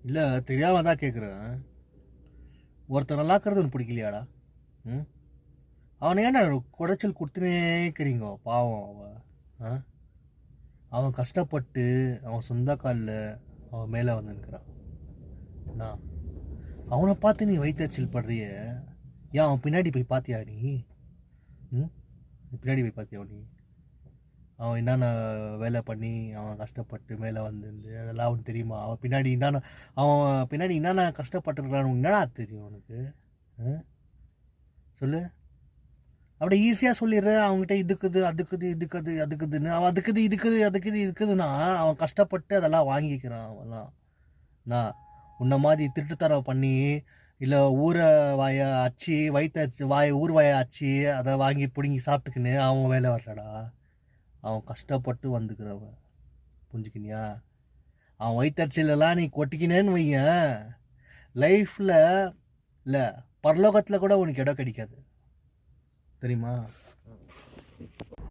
இல்லை தெரியாமல் தான் கேட்குறேன். ஒருத்தர் நல்லா இருக்கிறது உனக்கு பிடிக்கலையாடா? ம் அவனை ஏன்டா குடைச்சல் கொடுத்துனே இருக்கிறீங்க? பாவம் அவன். ஆ அவன் கஷ்டப்பட்டு அவன் சொந்த காலில் அவன் மேலே வந்து நிற்கிறான். நான் அவனை பார்த்து நீ வயிற்றுச்சல் படுறிய. ஏன் அவன் பின்னாடி போய் பார்த்தியா நீ? ம் பின்னாடி போய் பார்த்தியா நீ? அவன் என்னென்ன வேலை பண்ணி அவன் கஷ்டப்பட்டு மேலே வந்து அதெல்லாம் அவனுக்கு தெரியுமா? அவன் பின்னாடி என்னென்ன கஷ்டப்பட்டுருக்கான்னு என்னடா தெரியும் அவனுக்கு? சொல்லு. அப்படி ஈஸியாக சொல்லிடுற அவங்ககிட்ட இதுக்குது அதுக்குது இதுக்குது அதுக்குதுன்னு. அவன் அதுக்குது இதுக்குதுன்னா அவன் கஷ்டப்பட்டு அதெல்லாம் வாங்கிக்கிறான். அவன்லாம் நான் உன்ன மாதிரி திருட்டுத்தரம் பண்ணி இல்லை ஊரை வாயை அச்சு ஊர் வாயை அச்சு அதை வாங்கி பிடுங்கி சாப்பிட்டுக்கின்னு அவன் வேலை வரலடா. அவன் கஷ்டப்பட்டு வந்துக்கிறவன். புரிஞ்சுக்கினியா? அவன் வயிற்றுச்சலாம் நீ கொட்டிக்கினேன்னு வைய, லைஃப்பில் இல்லை பரலோகத்தில் கூட உனக்கு இடம் கிடைக்காது. தெரியுமா?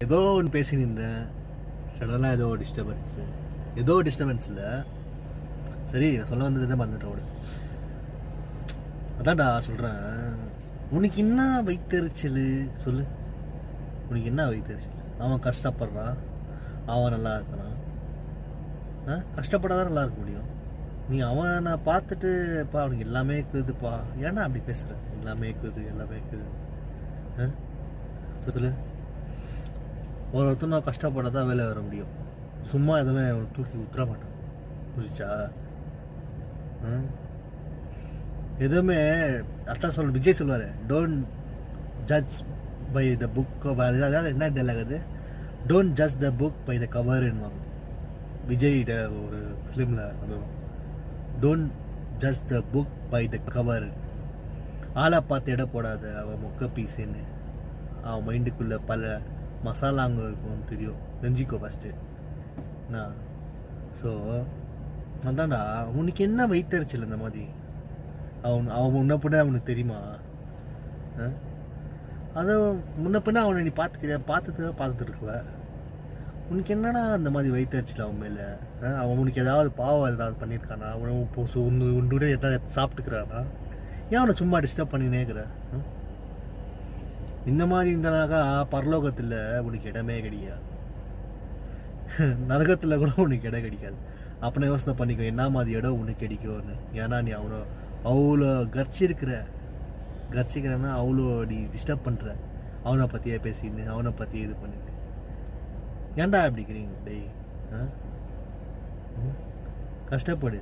ஏதோ ஒன்று பேசினிருந்தேன், சடனாக ஏதோ டிஸ்டர்பன்ஸ் இல்லை. சரி, சொல்ல வந்தது தான் வந்துட்டோட. அதான்டா சொல்கிறேன், உனக்கு என்ன வயிற்றுச்சல் சொல்லு. உனக்கு என்ன வயிற்றுச்சல்? அவன் கஷ்டப்படுறான், அவன் நல்லா இருக்கிறான். கஷ்டப்படாதான் நல்லா இருக்க முடியும். நீ அவனை பார்த்துட்டுப்பா அவனுக்கு எல்லாமே இருக்குதுப்பா, ஏன்னா அப்படி பேசுகிற? எல்லாமே இருக்குது. சொல்லு. ஒருத்தர் நான் கஷ்டப்படாதான் வேலை வர முடியும். சும்மா எதுவுமே தூக்கி விட்டுற மாட்டான். புரிச்சா? எதுவுமே அதான் விஜய் சொல்லுவார், don't judge by the book. அதாவது என்ன டைலாக் அது? Don't judge the book by the கவர்ன்னுவாங்க. விஜய்கிட்ட ஒரு ஃபிலிமில் அது don't judge the book by the cover. ஆளை பார்த்து இட போடாத, அவன் மொக்க பீஸுன்னு. அவன் மைண்டுக்குள்ளே பல மசாலாங்க இருக்கும் தெரியும், நெஞ்சிக்கோ ஃபஸ்ட்டு. நான் ஸோ அதான்டா, உனக்கு என்ன வயிற்றுச்சல் இந்த மாதிரி? அவன் முன்ன பின்ன அவனுக்கு தெரியுமா? அதை முன்ன பின்ன அவனை நீ பார்த்துட்டு இருக்குவ. உனக்கு என்னன்னா அந்த மாதிரி வயிற்றுச்சல் அவன் மேலே? அவன் உனக்கு ஏதாவது பாவம் ஏதாவது பண்ணியிருக்கானா? உன்னோட எதாவது சாப்பிட்டுக்கிறானா? ஏன் அவனை சும்மா டிஸ்டர்ப் பண்ணினேக்கிற? இந்த மாதிரி இருந்தானாக்கா பரலோகத்தில் உனக்கு இடமே கிடையாது, நரகத்தில் கூட உனக்கு இடம் கிடைக்காது. அப்பனை யோசனை பண்ணிக்கோ, என்ன மாதிரி இடம் உனக்கு கிடைக்கும்னு. ஏன்னா நீ அவ்வளோ கர்ச்சிக்கிறன்னா அவ்வளோ நீ டிஸ்டர்ப் பண்ணுற. அவனை பற்றியே பேசின்னு அவனை பற்றியே இது பண்ணிட்டு ஏன்டா அப்படிங்கிறீங்க? டேய், கஷ்டப்படு.